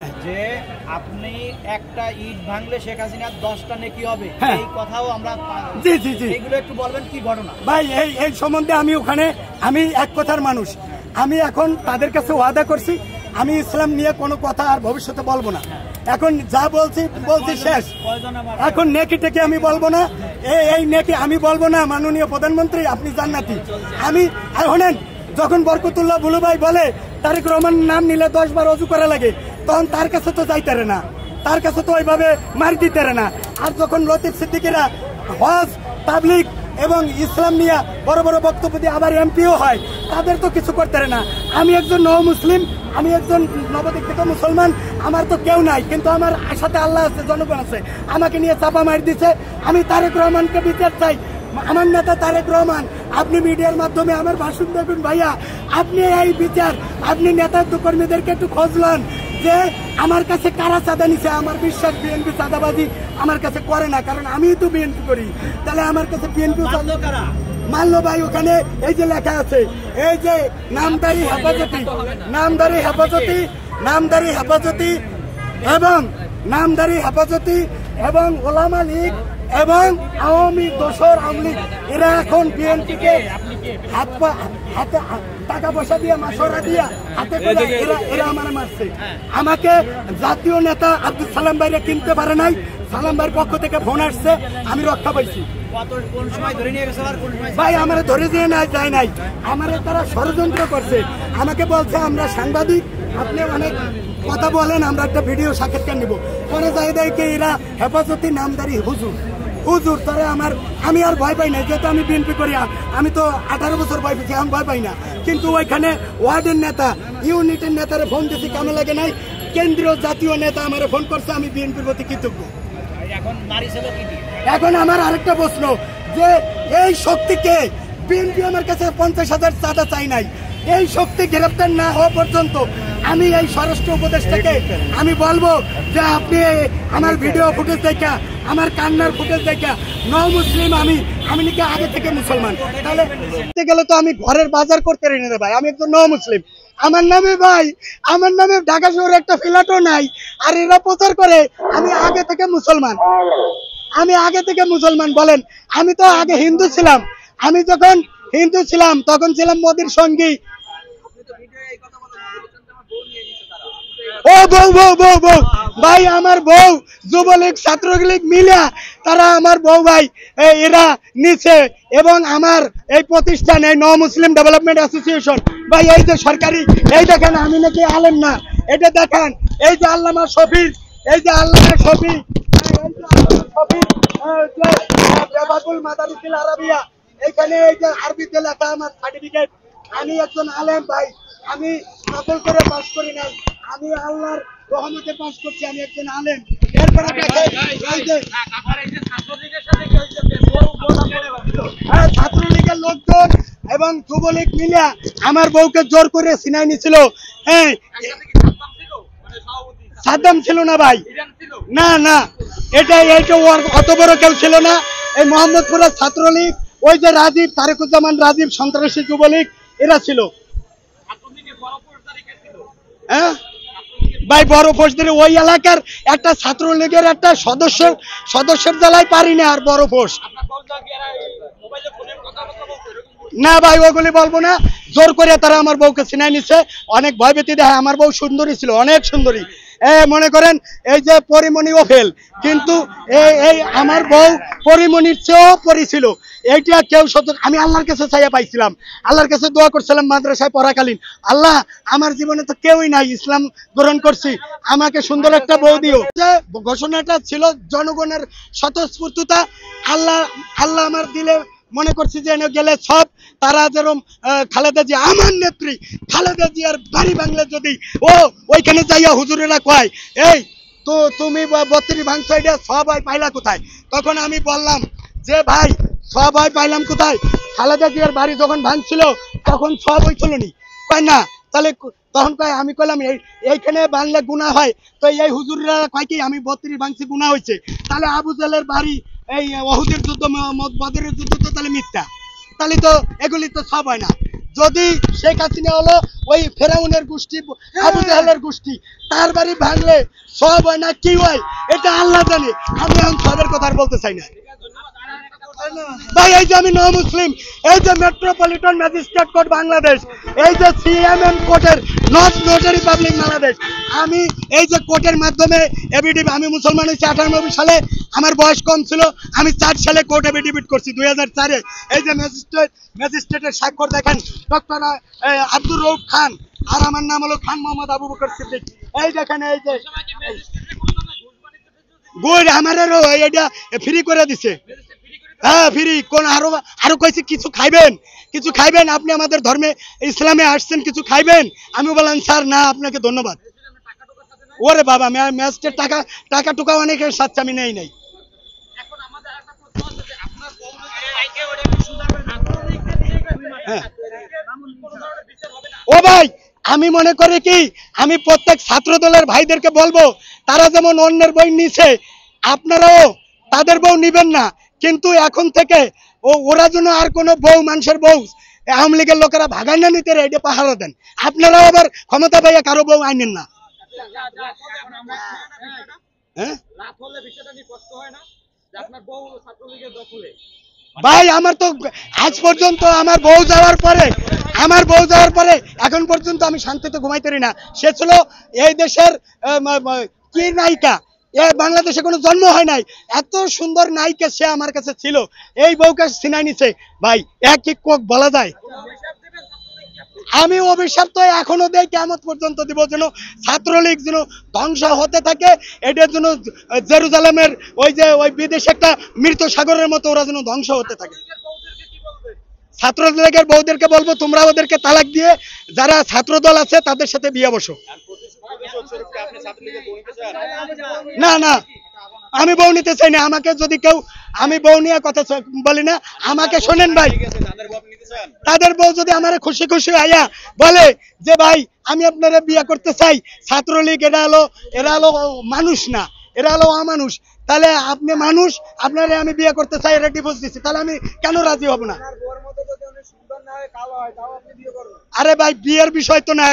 যে আপনি একটা ইট ভাঙলে শেখ হাসিনার 10টা নেকি হবে, এই কথাও আমরা জি জি জি এগুলো একটু বলবেন কি ঘটনা ভাই? এই সম্বন্ধে আমি এক কথার মানুষ। আমি এখন তাদের কাছে ওয়াদা করছি আমি ইসলাম নিয়ে কোনো কথা আর ভবিষ্যতে বলবো না। এখন যা বলছি শেষ। এখন নেকি টেকে আমি বলবো না, এই নেকি আমি বলবো না। মাননীয় প্রধানমন্ত্রী আপনি জান্নাতি। আমি শোনেন, যখন বরকতুল্লাহ বুলু ভাই বলে তারেক রহমান নাম নিলে 10 বার অজু করা লাগে, তখন তার কাছে তো যাইতারে না, তার কাছে তো ওইভাবে মার দিতে না। আর যখন লতিফ সিদ্দিকীরা হজ তাবলিগ এবং ইসলাম নিয়ে বড় বড় বক্তব্য দিয়ে আবার এমপিও হয়, তাদের তো কিছু করতে না। আমি একজন নও মুসলিম, আমি একজন নবদীক্ষিত মুসলমান, আমার তো কেউ নাই, কিন্তু আমার সাথে আল্লাহ আছে, জনগণ আছে। আমাকে নিয়ে চাপা মার দিচ্ছে। আমি তারেক রহমানকে বিচার চাই। আমার নেতা তারেক রহমান, আপনি মিডিয়ার মাধ্যমে আমার ভাষণ দেখুন ভাইয়া, আপনি এই বিচার, আপনি নেতা কর্মীদেরকে একটু খোঁজ লন যে আমার কাছে কারা চাঁদা নিছে। আমার বিশ্বাস বিএনপি চাঁদাবাজি আমার কাছে করে না, কারণ আমি তো বিএনপি করি। তাহলে আমার কাছে বিএনপি মানলো ভাই? ওখানে এই যে লেখা আছে, এই যে নামদারি হেফাজতি, নামদারি হেফাজতি, নামদারি হেফাজতি এবং নামদারি হেফাজতি এবং ওলামা লীগ এবং আওয়ামী দোসর আওয়ামী লীগ, এরা এখন বিএনপিকে হাতে টাকা পয়সা দিয়ে মাসরা দিয়া হাতে করে এরা আমার মারছে। আমাকে জাতীয় নেতা আব্দুল সালাম ভাইরা কিনতে পারে নাই। সালাম ভাইয়ের পক্ষ থেকে ফোন আসছে, আমি রক্ষা পাইছি। ভাই আমার ধরে দিয়ে যায় নাই, আমার তারা ষড়যন্ত্র করছে। আমাকে বলছে আমরা সাংবাদিক, আপনি অনেক কথা বলেন, আমরা একটা ভিডিও সাক্ষাৎকার নিব। পরে যাই দেয় কি এরা হেফাজতি নামদারি হুজুর তারে আমি আর ভয় পাই না, যেহেতু আমি বিএনপি করি। আমি তো 18 বছর ভয় পেয়েছি, আমি ভয় পাই না। কিন্তু ওইখানে ওয়ার্ডের নেতা, ইউনিটের নেতারে ফোন দিচ্ছি, কামে লাগে নাই। কেন্দ্রীয় জাতীয় নেতা আমার ফোন করছে, আমি বিএনপির প্রতি কৃতজ্ঞ। এখন আমার আরেকটা প্রশ্ন, যে এই শক্তিকে বিএনপি আমার কাছে 50,000 চাঁদা চাই নাই। এই শক্তি গ্রেপ্তার না হওয়া পর্যন্ত আমি এই স্বরাষ্ট্র উপদেষ্টাকে আমি বলবো যে আপনি আমার ভিডিও ফুটেজ দেখা, আমার কান্নার ফুটেজ দেখা, নও মুসলিম আমি নাকি আগে থেকে মুসলমান। তাহলে গেলে তো আমি ঘরের বাজার করতে রেনে দেব ভাই, আমি একজন নও মুসলিম। আমার নামে ভাই, আমার নামে ঢাকা শহরে একটা ফ্ল্যাটও নাই। আর এরা প্রচার করে আমি আগে থেকে মুসলমান, আমি আগে থেকে মুসলমান। বলেন, আমি তো আগে হিন্দু ছিলাম। আমি যখন হিন্দু ছিলাম তখন ছিলাম মোদির সঙ্গী। ও বউ বউ বউ বউ ভাই, আমার বউ যুবলীগ ছাত্রলীগ মিলিয়া তারা আমার বউ ভাই এরা নিচে। এবং আমার এই প্রতিষ্ঠান, এই নও মুসলিম ডেভেলপমেন্ট অ্যাসোসিয়েশন ভাই, এই যে সরকারি, এই দেখেন আমি নাকি আলেম না, এটা দেখেন, এই যে আল্লামা শফি, এই যে আল্লামা শফি, মাদারিসুল আরাবিয়া, এখানে এই যে আরবিতে লেখা আমার সার্টিফিকেট। আমি একজন আলেম ভাই, আমি নকল করে পাস করি নাই, আমি আল্লাহর রহমতে পাস করছি, আমি একজন আলেম। এরপরে ছাত্রলীগের লোকজন এবং যুবলীগ মিলিয়া আমার বউকে জোর করে সিনাই নিছিল। হ্যাঁ, সাদ্দাম ছিল না ভাই, না না, এটা অত বড় কেউ ছিল না। এই মোহাম্মদপুরের ছাত্রলীগ, ওই যে রাজীব, তারেকুজ্জামান রাজীব, সন্ত্রাসী যুবলীগ, এরা ছিল। হ্যাঁ ভাই, বড় ফোর্সদের ওই এলাকার একটা ছাত্রলীগের একটা সদস্যের জ্বালায় পারি না আর বড় ফোর্স না ভাই, ওগুলি বলবো না। জোর করে তারা আমার বউকে ছিনাই নিচ্ছে, অনেক ভয়ভীতি দেয়। আমার বউ সুন্দরী ছিল, অনেক সুন্দরী। মনে করেন এই যে পরিমণি ও ফেল, কিন্তু এই আমার বউ পরিমণির চেয়েও পরি ছিল। এইটা কেউ আমি আল্লাহর কাছে চাইয়া পাইছিলাম, আল্লাহর কাছে দোয়া করছিলাম মাদ্রাসায় পড়াকালীন, আল্লাহ আমার জীবনে তো কেউই নাই, ইসলাম গ্রহণ করছি, আমাকে সুন্দর একটা বউ দিও। যে ঘোষণাটা ছিল জনগণের স্বতঃস্ফূর্ততা, আল্লাহ আমার দিলে মনে করছি যে গেলে সব তারা যেরকম খালেদা জিয়া, আমার নেত্রী খালেদা জিয়ার বাড়ি বাংলা যদি ওইখানে যাইয়া হুজুরেরা কয়, এই তো তুমি 32 ভাঙছো, এটা সবাই পাইলা কোথায়? তখন আমি বললাম যে ভাই, সবাই পাইলাম কোথায়? খালেদা জিয়ার বাড়ি যখন ভাঙছিল তখন সব হইছিল নি? কয় না। তাহলে তখন কয়, আমি কইলাম এইখানে বাংলা গুনাহ হয়, তো এই হুজুরেরা কয় কি আমি 32 ভাঙছি গুনাহ হয়েছে। তাহলে আবু জাহেলের বাড়ি, এই ওহুদের যুদ্ধ, বদরের যুদ্ধ তো তাহলে মিথ্যা? তাহলে তো এগুলি তো সব হয় না। যদি শেখ হাসিনা হলো ওই ফেরাউনের গোষ্ঠী, আবু জাহেলের গোষ্ঠী, তার বাড়ি ভাঙলে সব হয় না কি হয় এটা আল্লাহ জানে। আমি এখন সবের কথা আর বলতে চাই না ভাই। এই যে আমি নও মুসলিম, এই যে মেট্রোপলিটন ম্যাজিস্ট্রেট কোর্ট বাংলাদেশ, এই যে সিএমএম কোর্টের নট নোটারি পাবলিক বাংলাদেশ, আমি এই যে কোর্টের মাধ্যমে এফিডেভিট, আমি মুসলমান হয়েছি 98 সালে, আমার বয়স কম ছিল, আমি 4 সালে কোর্ট এফিডেভিট করছি 2004-এ। এই যে ম্যাজিস্ট্রেটের স্বাক্ষর দেখেন, ডক্টর আব্দুর রউফ খান, আর আমার নাম হলো খান মোহাম্মদ আবু বকর সিদ্দিক। এই দেখেন, এই যে গুড আমারও এটা ফ্রি করে দিছে। হ্যাঁ ফ্রি, কোন আরো কইছে কিছু খাইবেন, কিছু খাইবেন, আপনি আমাদের ধর্মে ইসলামে আসছেন, কিছু খাইবেন। আমি বললাম স্যার না, আপনাকে ধন্যবাদ। ওরে বাবা, ম্যাচের টাকা টুকা অনেকের সাথে আমি নেই নাই। ও ভাই, আমি মনে করি কি, আমি প্রত্যেক ছাত্র দলের ভাইদেরকে বলবো, তারা যেমন অন্যের বই নিছে, আপনারাও তাদের বউ নিবেন না। কিন্তু এখন থেকে ওরা যেন আর কোনো বউ, মানুষের বউ, আওয়ামী লীগের লোকেরা ভাগায় না নিতে, এটা পাহারা দেন। আপনারাও আবার ক্ষমতা পাইয়া কারো বউ আইনেন না। ভাই আমার তো আজ পর্যন্ত আমার বউ যাওয়ার পরে এখন পর্যন্ত আমি শান্তিতে ঘুমাইতে পারি না। সে ছিল এই দেশের কি নায়িকা, বাংলাদেশে কোনো জন্ম হয় নাই, এত সুন্দর নায়িকা সে আমার কাছে ছিল। এই বউকে ছিনাই নিছে ভাই, এক এক কোক বলা যায়। আমি অভিশাপ তো এখনো দেই, কিয়ামত পর্যন্ত দিব, যেন ছাত্রলীগ যেন ধ্বংস হতে থাকে। এটার জন্য জেরুজালেমের ওই বিদেশে একটা মৃত সাগরের মতো ওরা যেন ধ্বংস হতে থাকে। ছাত্রলীগের বউদেরকে বলবো, তোমরা ওদেরকে তালাক দিয়ে যারা ছাত্র দল আছে তাদের সাথে বিয়ে বসো। না না, আমি বউ নিতে চাই না। আমাকে যদি কেউ, আমি বউ নিয়ে কথা বলি না, আমাকে শোনেন ভাই, তাদের বউ যদি আমার খুশি খুশি আয়া বলে যে ভাই আমি আপনারা বিয়ে করতে চাই, ছাত্রলীগ এরা হলো মানুষ না, এরা হলো অমানুষ, তাহলে আপনি মানুষ, আপনারা আমি বিয়ে করতে চাই, এটা ডিভোর্স দিচ্ছি, তাহলে আমি কেন রাজি হব না? আরে ভাই বিয়ের বিষয় তো না।